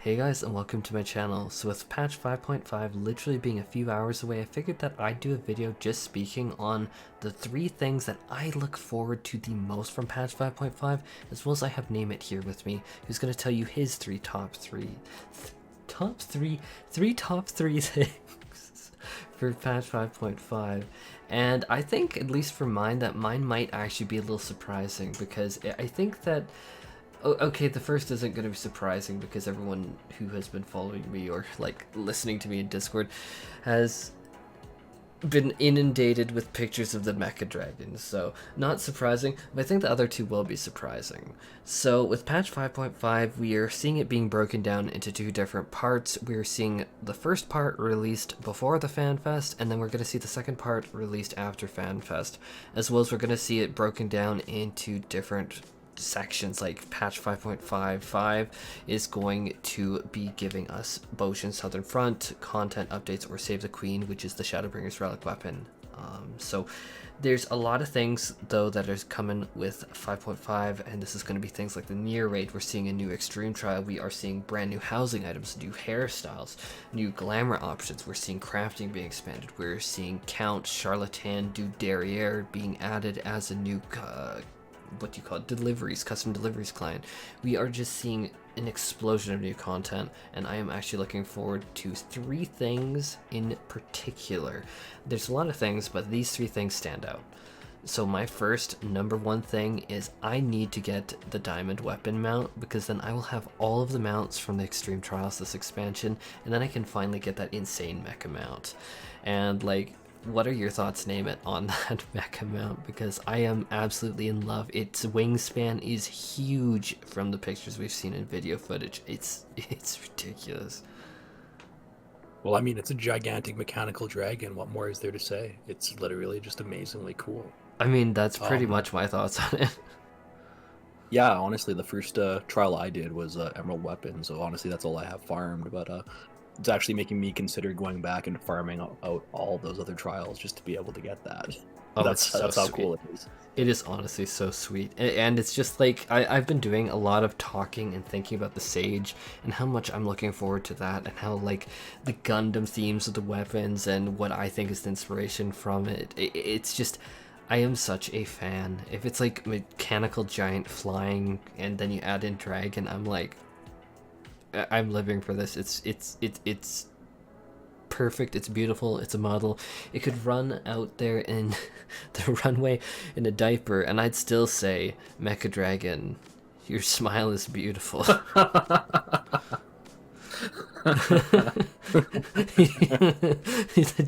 Hey guys, and welcome to my channel. So with patch 5.5 literally being a few hours away, I figured that I'd do a video just speaking on the 3 things that I look forward to the most from patch 5.5, as well as I have Neymett here with me, who's going to tell you his top three things for patch 5.5. And I think, at least for mine, that mine might actually be a little surprising, because I think that okay, the first isn't going to be surprising because everyone who has been following me or like listening to me in Discord has been inundated with pictures of the mecha dragons, so not surprising, but I think the other two will be surprising. So with patch 5.5, we are seeing it being broken down into 2 different parts. We're seeing the first part released before the FanFest, and then we're going to see the second part released after FanFest, as well as we're going to see it broken down into different sections. Like patch 5.55 is going to be giving us Bozjan Southern Front content updates, or Save the Queen, which is the Shadowbringers relic weapon. So there's a lot of things though that are coming with 5.5, and this is going to be things like the near raid. We're seeing a new extreme trial, we are seeing brand new housing items, new hairstyles, new glamour options, we're seeing crafting being expanded, we're seeing Count Charlatan du Derriere being added as a new what do you call it, deliveries, custom deliveries client. We are just seeing an explosion of new content, and I am actually looking forward to 3 things in particular. There's a lot of things, but these 3 things stand out. So my first number 1 thing is I need to get the diamond weapon mount, because then I will have all of the mounts from the extreme trials this expansion, and then I can finally get that insane mecha mount. And like, what are your thoughts, Neymett, on that mecha mount? Because I am absolutely in love. Its wingspan is huge from the pictures we've seen in video footage. It's ridiculous. Well, I mean, it's a gigantic mechanical dragon. What more is there to say? It's literally just amazingly cool. I mean, that's pretty much my thoughts on it. Yeah, honestly, the first trial I did was Emerald Weapon, so honestly, that's all I have farmed, but it's actually making me consider going back and farming out all those other trials just to be able to get that. Oh, that's how sweet. cool it is. It is honestly so sweet, and it's just like I've been doing a lot of talking and thinking about the Sage and how much I'm looking forward to that, and how like the Gundam themes of the weapons and what I think is the inspiration from it. It's just, I am such a fan. If it's like mechanical giant flying and then you add in dragon, I'm like, I'm living for this. It's perfect, it's beautiful, it's a model. It could run out there in the runway in a diaper and I'd still say, Mecha Dragon, your smile is beautiful. Did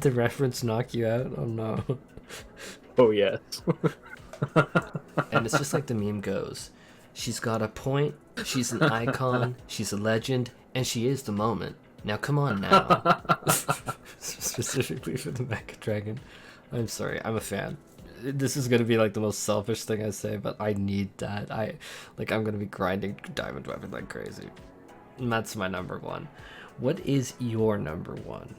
the reference knock you out? Oh no. Oh yes. And it's just like the meme goes, she's got a point, she's an icon, she's a legend, and she is the moment. Now come on now. Specifically for the Mecha Dragon. I'm sorry, I'm a fan. This is gonna be like the most selfish thing I say, but I need that. I'm gonna be grinding diamond weapon like crazy. And that's my number 1. What is your number 1?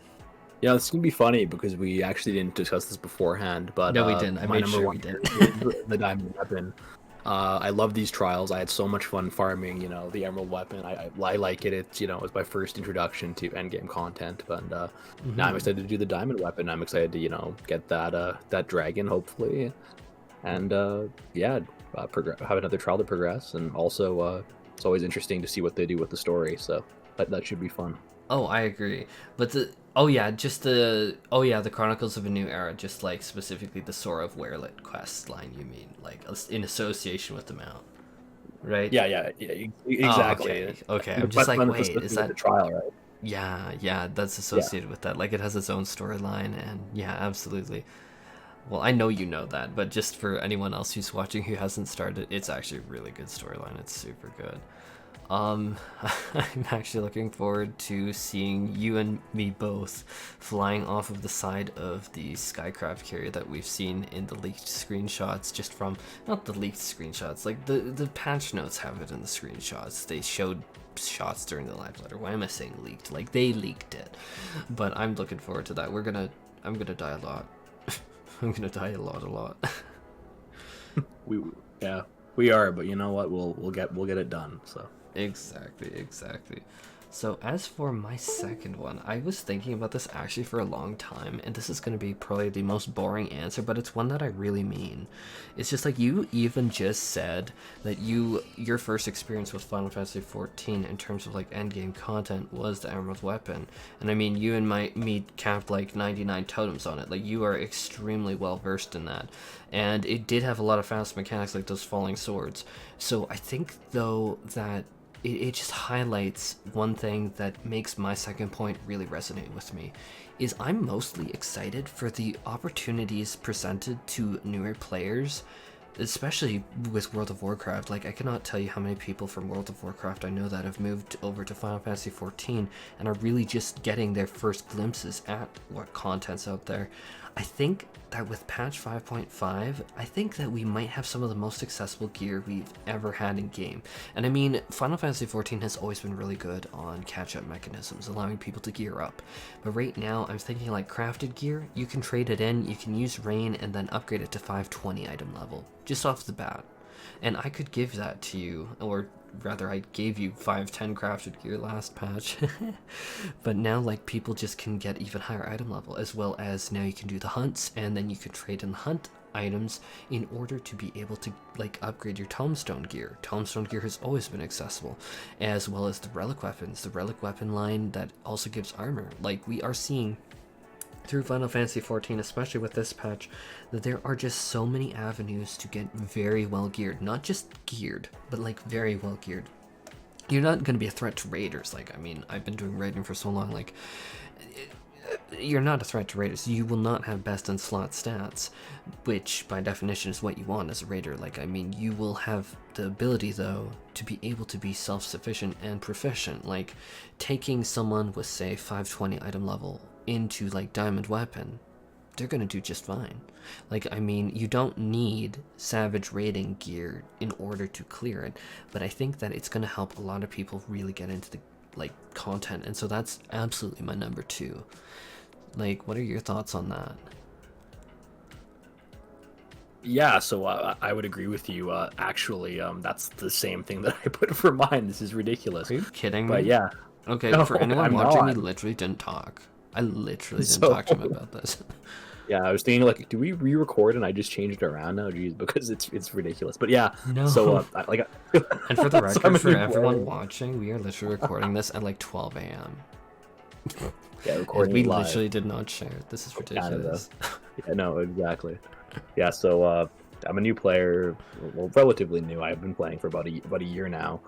Yeah, this is gonna be funny because we actually didn't discuss this beforehand, but no, we didn't. I made sure we did. The diamond weapon. I love these trials. I had so much fun farming, the Emerald Weapon. I like it. It's, it was my first introduction to endgame content. But now I'm excited to do the Diamond Weapon. I'm excited to, get that dragon, hopefully. And, have another trial to progress. And also, it's always interesting to see what they do with the story. So that should be fun. Oh, I agree. But the Chronicles of a New Era, just like specifically the Sora of Werelit quest line, you mean, like in association with the mount, right? Yeah, exactly. Oh, okay. I'm just like, wait, is that the trial, right? Yeah, that's associated with that. Like, it has its own storyline, and yeah, absolutely. Well, I know you know that, but just for anyone else who's watching who hasn't started, it's actually a really good storyline. It's super good. I'm actually looking forward to seeing you and me both flying off of the side of the Skycraft carrier that we've seen in the leaked screenshots, just from, not the leaked screenshots, like the patch notes have it in the screenshots. They showed shots during the live letter. Why am I saying leaked? Like, they leaked it. But I'm looking forward to that. I'm gonna die a lot. I'm gonna die a lot. We are, but you know what? We'll get it done. So. Exactly. So as for my second one, I was thinking about this actually for a long time, and this is going to be probably the most boring answer, but it's one that I really mean. It's just like you even just said that your first experience with Final Fantasy XIV in terms of like endgame content was the Emerald Weapon, and I mean you and me capped like 99 totems on it. Like you are extremely well versed in that, and it did have a lot of fast mechanics like those falling swords. So I think though that it just highlights one thing that makes my second point really resonate with me, is I'm mostly excited for the opportunities presented to newer players, especially with World of Warcraft. Like, I cannot tell you how many people from World of Warcraft I know that have moved over to Final Fantasy XIV and are really just getting their first glimpses at what content's out there. I think that with patch 5.5, I think that we might have some of the most accessible gear we've ever had in game. And I mean, Final Fantasy XIV has always been really good on catch-up mechanisms, allowing people to gear up. But right now, I'm thinking like crafted gear, you can trade it in, you can use rain, and then upgrade it to 520 item level, just off the bat. And I could give that to you, or rather I gave you 510 crafted gear last patch. But now like people just can get even higher item level, as well as now you can do the hunts, and then you can trade in the hunt items in order to be able to like upgrade your tombstone gear. Tombstone gear has always been accessible, as well as the relic weapons, the relic weapon line that also gives armor. Like we are seeing through Final Fantasy XIV, especially with this patch, that there are just so many avenues to get very well geared. Not just geared, but like very well geared. You're not going to be a threat to raiders. Like, I mean, I've been doing raiding for so long, like, you're not a threat to raiders. You will not have best in slot stats, which by definition is what you want as a raider. Like, I mean, you will have the ability though to be able to be self-sufficient and proficient. Like taking someone with say 520 item level into like diamond weapon, they're gonna do just fine. Like, I mean, you don't need savage raiding gear in order to clear it, but I think that it's gonna help a lot of people really get into the like content, and so that's absolutely my number 2. Like, what are your thoughts on that? Yeah, so I would agree with you. Actually, that's the same thing that I put for mine. This is ridiculous. Are you kidding me? But yeah. Okay, No, for anyone I'm watching, we not. literally didn't talk. I literally didn't talk to him about this. Yeah, I was thinking like, do we re-record and I just changed it around now? Jeez, because it's ridiculous. But yeah, No. so And for the so I'm record, a for new everyone player. watching, we are literally recording this at like 12 a.m. Yeah, And recording we live. literally did not share it. This is ridiculous. Yeah, no, exactly. Yeah, so I'm a new player, well, relatively new. I've been playing for about a year now,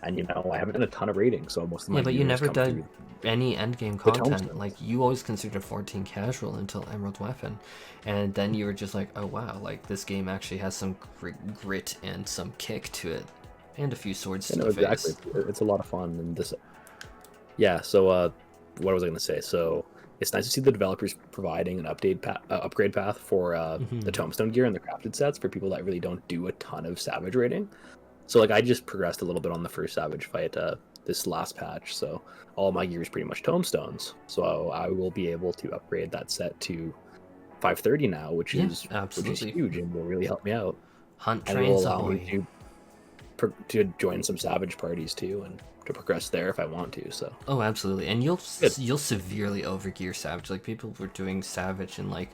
and you know I haven't done a ton of raiding, so most of my Yeah, but you viewers never come did through any endgame the content. tombstones. Like, you always considered 14 casual until Emerald Weapon. And then you were just like, oh wow, like this game actually has some grit and some kick to it. And a few swords to Yeah, no, the face. exactly. It's a lot of fun, and this. Yeah, so what was I gonna say? So it's nice to see the developers providing an upgrade path for the tombstone gear and the crafted sets for people that really don't do a ton of savage raiding. So like I just progressed a little bit on the first savage fight this last patch, so all my gear is pretty much tombstones. So I will be able to upgrade that set to 530 now, which is absolutely huge and will really help me out. Hunt And it will trains allow ahoy. me to join some savage parties too, and to progress there if I want to. So Oh, absolutely. And you'll Good. severely overgear Savage. Like, people were doing Savage and, like,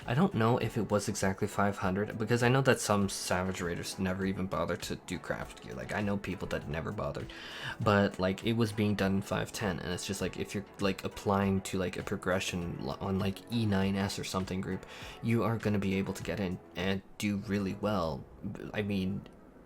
I don't know if it was exactly 500, because I know that some Savage Raiders never even bothered to do craft gear. Like, I know people that never bothered. But, like, it was being done in 510, and it's just, like, if you're, like, applying to, like, a progression on, like, E9S or something group, you are going to be able to get in and do really well. I mean,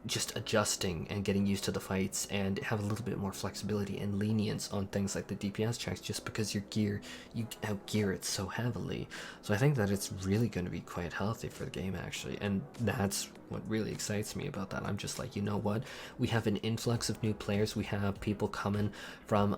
just adjusting and getting used to the fights and have a little bit more flexibility and lenience on things like the DPS checks, just because your gear, you outgear it so heavily. So I think that it's really going to be quite healthy for the game, actually, and that's what really excites me about that. I'm just like, you know what, we have an influx of new players. We have people coming from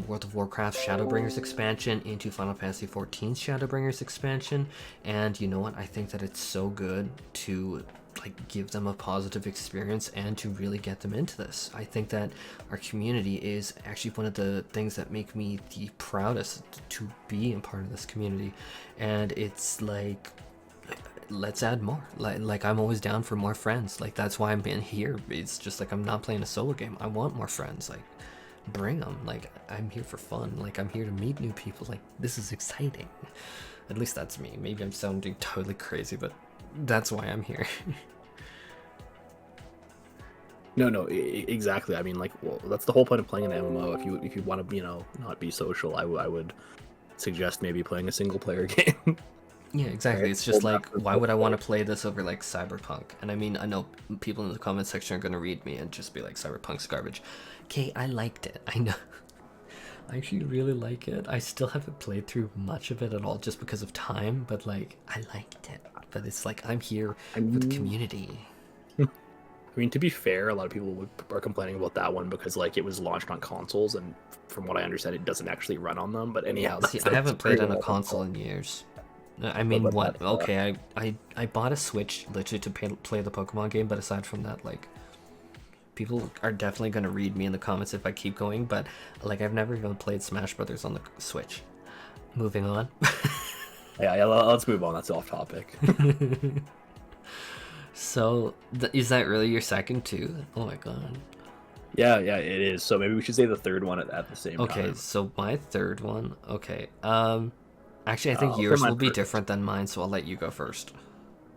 World of Warcraft Shadowbringers expansion into Final Fantasy XIV's Shadowbringers expansion, and you know what, I think that it's so good to like give them a positive experience and to really get them into this. I think that our community is actually one of the things that make me the proudest to be a part of this community, and it's like, let's add more. Like I'm always down for more friends. Like, that's why I'm in here. It's just like, I'm not playing a solo game. I want more friends. Like, bring them. Like, I'm here for fun. Like, I'm here to meet new people. Like, this is exciting. At least that's me. Maybe I'm sounding totally crazy, but that's why I'm here. No, exactly. I mean, like, well, that's the whole point of playing an MMO. If you want to, you know, not be social, I would suggest maybe playing a single player game. Yeah, exactly. Right? It's just like, why would I want to play this over like Cyberpunk? And I mean, I know people in the comment section are gonna read me and just be like, Cyberpunk's garbage. Okay, I liked it. I know. I actually really like it. I still haven't played through much of it at all just because of time, but like, I liked it. But it's like, I'm here for the community. I mean, to be fair, a lot of people are complaining about that one because like it was launched on consoles, and from what I understand, it doesn't actually run on them. But anyhow, See, I haven't played on a console in years. I mean, what? Okay, I bought a Switch literally to play the Pokemon game, but aside from that, like, people are definitely gonna read me in the comments if I keep going. But like, I've never even played Smash Brothers on the Switch. Moving on. Yeah, let's move on. That's off topic. So, is that really your second too? Oh my god. Yeah, it is. So maybe we should say the third one at the same time. Okay, so my third one. Okay. Actually, I think yours will be different than mine, so I'll let you go first.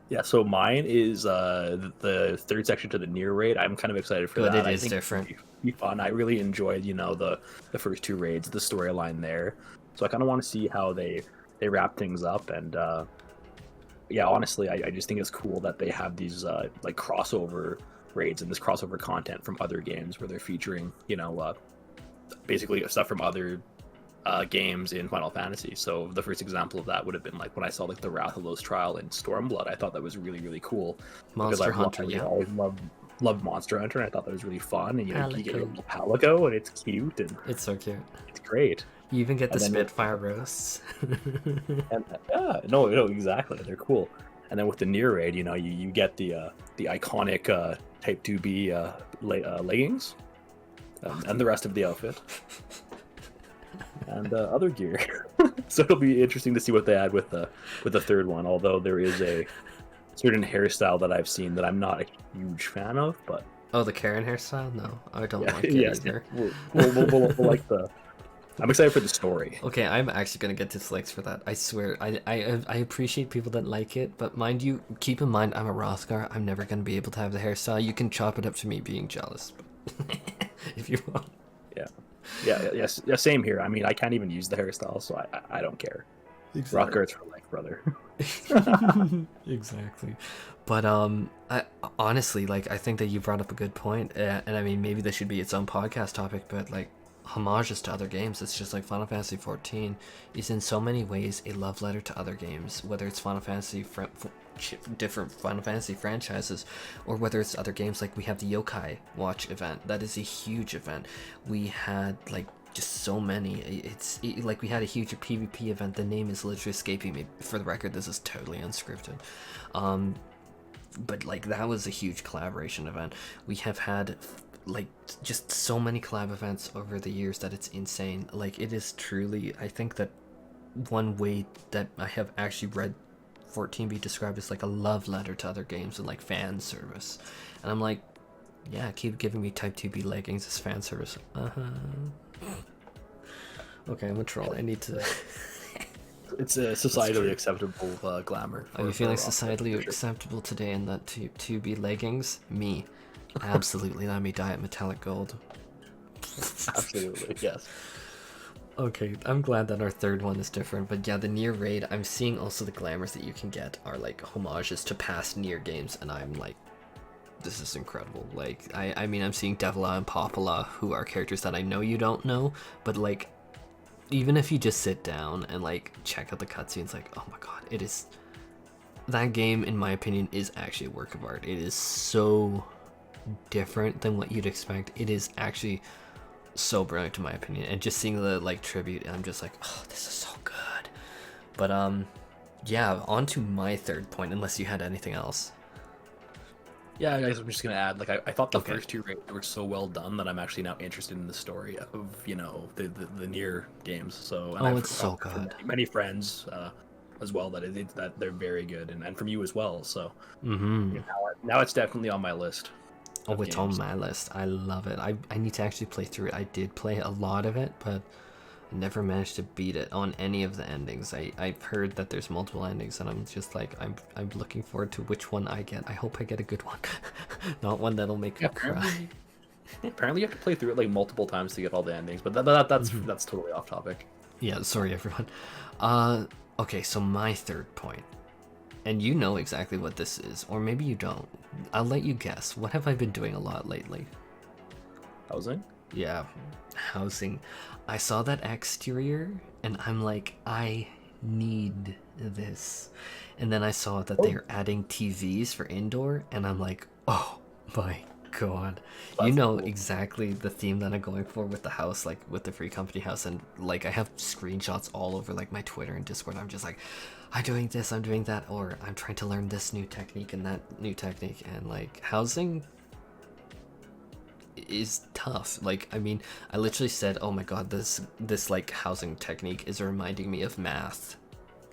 Yeah, so mine is the third section to the Nier raid. I'm kind of excited for that. It is different. It'll be fun. I really enjoyed, you know, the first two raids, the storyline there. So I kind of want to see how they wrap things up. And yeah, honestly, I just think it's cool that they have these like crossover raids and this crossover content from other games where they're featuring, you know, basically stuff from other games in Final Fantasy. So the first example of that would have been like when I saw like the Rathalos trial in Stormblood. I thought that was really, really cool. Monster Hunter, yeah. I always loved Monster Hunter, and I thought that was really fun. And you get a little Palico, and it's cute, and it's so cute. It's great. You even get the Spitfire roasts. And, yeah, no, exactly. They're cool. And then with the Nier raid, you know, you get the iconic Type 2B leggings, and the rest of the outfit. And other gear. So it'll be interesting to see what they add with the third one, although there is a certain hairstyle that I've seen that I'm not a huge fan of, but oh, the Karen hairstyle? No, I don't like it either. We'll like the I'm excited for the story. Okay, I'm actually gonna get dislikes for that. I swear. I appreciate people that like it, but mind you, keep in mind I'm a Rothgar. I'm never gonna be able to have the hairstyle. You can chop it up to me being jealous, if you want. Yeah, same here. I mean, I can't even use the hairstyle, so I don't care. Exactly. Rothgar's for life, brother. Exactly. But I honestly, like, I think that you brought up a good point, and I mean, maybe this should be its own podcast topic, but like, homages to other games. It's just like Final Fantasy XIV is in so many ways a love letter to other games, whether it's Final Fantasy different Final Fantasy franchises, or whether it's other games. Like we have the Yokai-Watch event. That is a huge event. We had like just so many. Like we had a huge PvP event. The name is literally escaping me. For the record, this is totally unscripted. But like that was a huge collaboration event. We have had like just so many collab events over the years that it's insane. Like it is truly, I think that one way that I have actually read 14 be described as like a love letter to other games and like fan service. And I'm like, yeah, keep giving me Type 2B leggings as fan service. Okay, I'm a troll. I need to it's a societally acceptable glamour. Are you feeling societally acceptable today in that 2B leggings? Me. Absolutely, let me dye it metallic gold. Absolutely, yes. Okay, I'm glad that our third one is different, but yeah, the Nier raid, I'm seeing also the glamours that you can get are like homages to past Nier games, and I'm like, this is incredible. Like, I mean, I'm seeing Devila and Popala, who are characters that I know you don't know, but like, even if you just sit down and like check out the cutscenes, like, oh my god, it is, that game, in my opinion, is actually a work of art. It is so different than what you'd expect. It is actually so brilliant in my opinion, and just seeing the like tribute, I'm just like, oh, this is so good. But yeah, on to my third point, unless you had anything else. Yeah, guys, I'm just gonna add, like, I thought the first two raids were so well done that I'm actually now interested in the story of, you know, the Nier games. So and it's so good. Many friends as well that they're very good, and from you as well. So you know, now it's definitely on my list. Oh, of it's on games. my list. I love it. I need to actually play through it. I did play a lot of it, but never managed to beat it on any of the endings. I've heard that there's multiple endings, and I'm just like, I'm looking forward to which one I get. I hope I get a good one, not one that'll make me cry. Apparently you have to play through it like multiple times to get all the endings, but that's totally off topic. Yeah, sorry everyone. Okay, so my third point, and you know exactly what this is, or maybe you don't. I'll let you guess. What have I been doing a lot lately? Housing? Yeah, housing. I saw that exterior, and I'm like, I need this. And then I saw that they're adding TVs for indoor, and I'm like, oh my god. You That's know cool. exactly the theme that I'm going for with the house, like with the free company house, and like I have screenshots all over like my Twitter and Discord. I'm just like, I'm doing this, I'm doing that, or I'm trying to learn this new technique and that new technique, and like housing is tough. Like, I mean, I literally said, oh my god, this like housing technique is reminding me of math,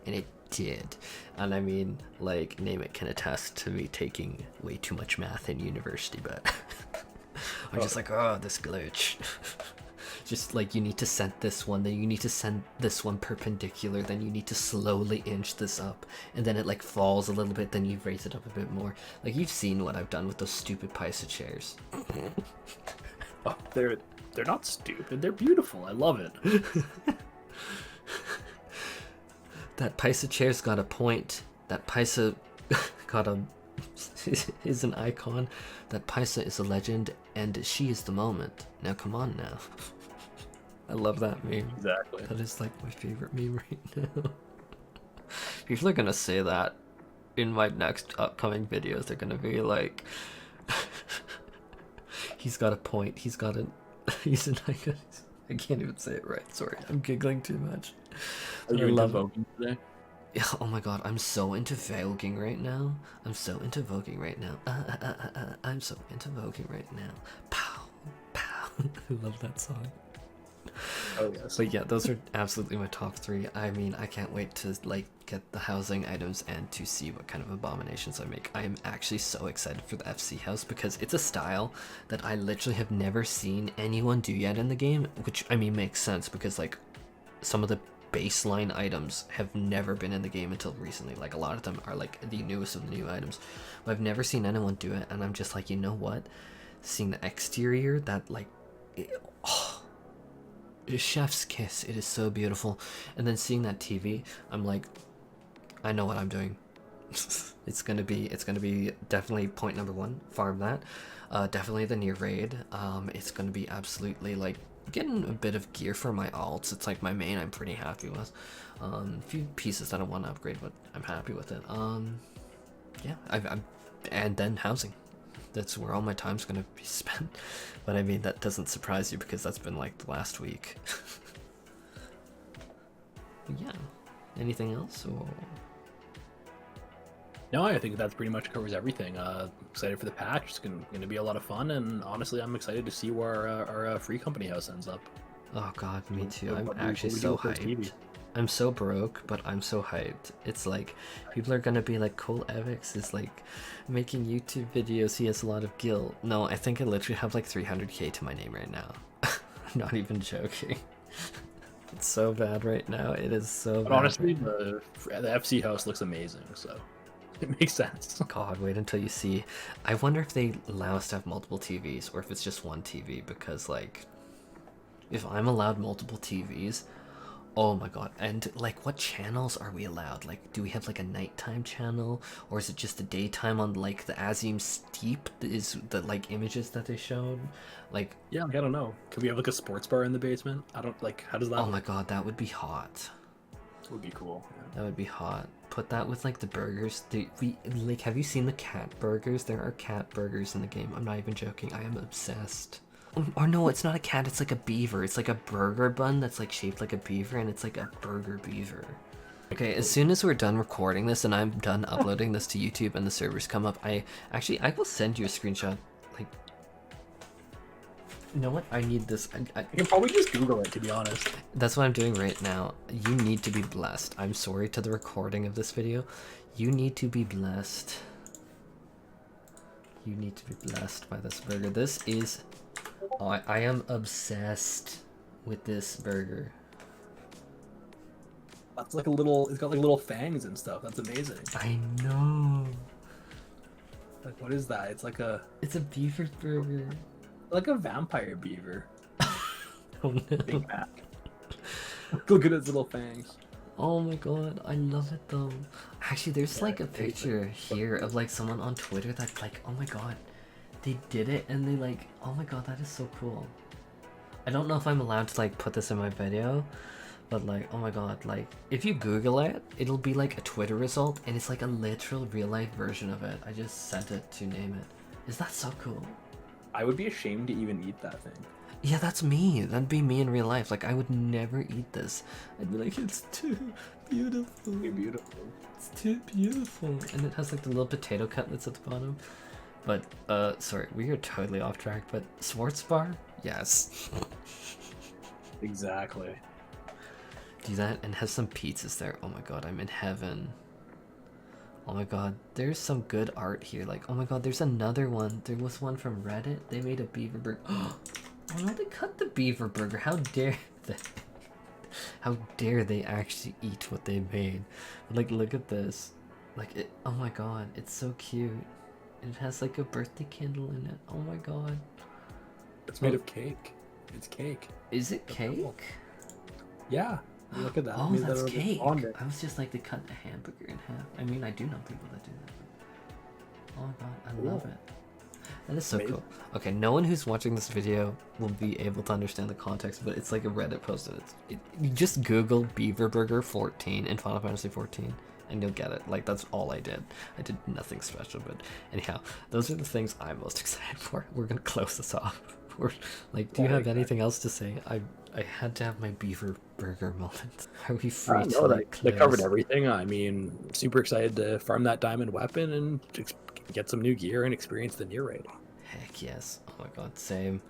and it did. And I mean, like, Neymett can attest to me taking way too much math in university, but I'm just like, oh, this glitch. Just like, you need to set this one, then you need to send this one perpendicular, then you need to slowly inch this up, and then it like falls a little bit, then you raise it up a bit more. Like, you've seen what I've done with those stupid Pisa chairs. Oh, they're not stupid. They're beautiful. I love it. That Pisa chair's got a point. That Pisa got a is an icon. That Pisa is a legend, and she is the moment. Now come on now. I love that meme. Exactly. That is like my favorite meme right now. People are gonna say that in my next upcoming videos. They're gonna be like, he's got a point. He's got an. He's an icon. I can't even say it right. Sorry, I'm giggling too much. Are you into voguing today? Yeah, oh my god, I'm so into voguing right now. I'm so into voguing right now. I'm so into voguing right now. Pow, pow. I love that song. Oh yes. But yeah, those are absolutely my top three. I mean, I can't wait to like get the housing items and to see what kind of abominations I make. I am actually so excited for the FC house because it's a style that I literally have never seen anyone do yet in the game, which I mean makes sense because like some of the baseline items have never been in the game until recently. Like a lot of them are like the newest of the new items, but I've never seen anyone do it, and I'm just like, you know what? Seeing the exterior, that like, chef's kiss. It is so beautiful. And then seeing that TV, I'm like, I know what I'm doing. It's gonna be definitely point number one. Farm that. Definitely the near raid. It's gonna be absolutely like getting a bit of gear for my alts. It's like my main I'm pretty happy with. A few pieces that I want to upgrade, but I'm happy with it. Yeah, I'm and then housing. That's where all my time's gonna be spent. But I mean, that doesn't surprise you because that's been like the last week. Yeah. Anything else? Or No, I think that pretty much covers everything. Excited for the patch. It's going to be a lot of fun, and honestly, I'm excited to see where our free company house ends up. oh god, me too. I'm What do actually we do so with those hyped. TVs? I'm so broke, but I'm so hyped. It's like people are gonna be like, cool, Evyx is like making YouTube videos. He has a lot of guilt. No, I think I literally have like 300k to my name right now. I'm not even joking. It's so bad right now. It is so But bad. honestly, the FC house looks amazing, so it makes sense. God, wait until you see. I wonder if they allow us to have multiple TVs or if it's just one TV, because like if I'm allowed multiple TVs, oh my god. And like, what channels are we allowed? Like, do we have like a nighttime channel, or is it just the daytime on like the Azim Steep is the like images that they showed? Like, Yeah, like, I don't know. Can we have like a sports bar in the basement? I don't like. How does that? oh work? my god, that would be hot. Would be cool. Yeah. That would be hot. Put that with like the burgers. Like, have you seen the cat burgers? There are cat burgers in the game. I'm not even joking. I am obsessed. Or no, it's not a cat. It's like a beaver. It's like a burger bun that's like shaped like a beaver, and it's like a burger beaver. Okay, as soon as we're done recording this and I'm done uploading this to YouTube and the servers come up, I will send you a screenshot. Like, you know what? I need this. I can probably just Google it, to be honest. That's what I'm doing right now. You need to be blessed. I'm sorry to the recording of this video. You need to be blessed. You need to be blessed by this burger. This is... Oh, I am obsessed with this burger. That's like a little... It's got like little fangs and stuff. That's amazing. I know. Like, what is that? It's like a... It's a beaver burger. Like a vampire beaver. Oh no. Big Mac. Look at its little fangs. Oh my god, I love it though. Actually, there's like a picture here of like someone on Twitter that's like, oh my god, they did it, and they like, oh my god, that is so cool. I don't know if I'm allowed to like put this in my video, but like, oh my god, like if you Google it, it'll be like a Twitter result, and it's like a literal real life version of it. I just sent it to Neymett. Is that so cool? I would be ashamed to even eat that thing. Yeah, that's me. That'd be me in real life. Like, I would never eat this. I'd be like, it's too beautiful. Too beautiful. It's too beautiful. And it has like the little potato cutlets at the bottom. But, sorry, we are totally off track, but sports bar? Yes. Exactly. Do that and have some pizzas there. Oh my god, I'm in heaven. Oh my god, there's some good art here. Like, oh my god, there's another one. There was one from Reddit. They made a beaver burger. Oh no, they cut the beaver burger. How dare they? How dare they actually eat what they made? Like, look at this. Like, it. Oh my god, it's so cute. It has like a birthday candle in it. Oh my god. It's made of cake. It's cake. Is it cake? Yeah. Look at that. Oh, that's cake. I was just like, they cut a hamburger in half. I mean, I do know people that do that. Oh my god, I love it. That is so cool. Okay, no one who's watching this video will be able to understand the context, but it's like a Reddit post. You just Google Beaver Burger 14 in Final Fantasy 14, and you'll get it. Like, that's all I did. I did nothing special, but anyhow, those are the things I'm most excited for. We're gonna close this off. We're like, do you have anything else to say? I had to have my Beaver Burger moment. Are we free to like they covered everything. I mean, super excited to farm that diamond weapon and get some new gear and experience the near raid. Heck yes. Oh my god, same.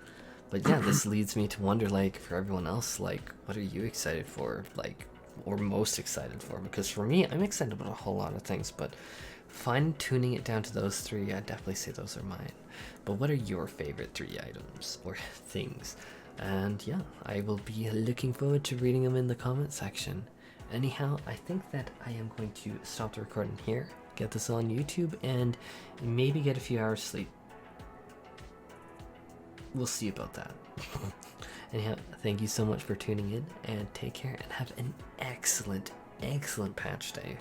But yeah, this leads me to wonder, like, for everyone else, like, what are you excited for? Like, or most excited for? Because for me, I'm excited about a whole lot of things, but fine-tuning it down to those three, I'd definitely say those are mine. But what are your favorite 3 items or things? And yeah, I will be looking forward to reading them in the comment section. Anyhow, I think that I am going to stop the recording here, get this on YouTube, and maybe get a few hours sleep. We'll see about that. Anyhow, thank you so much for tuning in, and take care, and have an excellent, excellent patch day.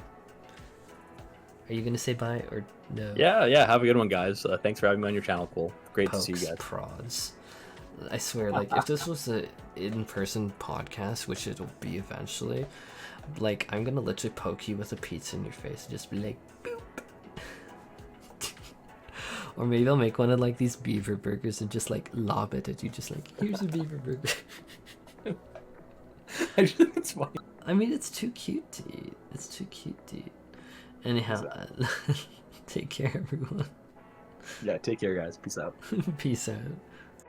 Are you gonna say bye or no? Yeah, have a good one, guys. Thanks for having me on your channel, Cole. Great to see you guys. Prods. I swear, like, if this was a in-person podcast, which it'll be eventually, like, I'm gonna literally poke you with a pizza in your face and just be like, boop. Or maybe I'll make one of like these beaver burgers and just like lob it at you, just like, here's a beaver burger. I just think it's funny. I mean, it's too cute to eat. It's too cute to eat. Anyhow, take care, everyone. Yeah, take care, guys. Peace out. Peace out.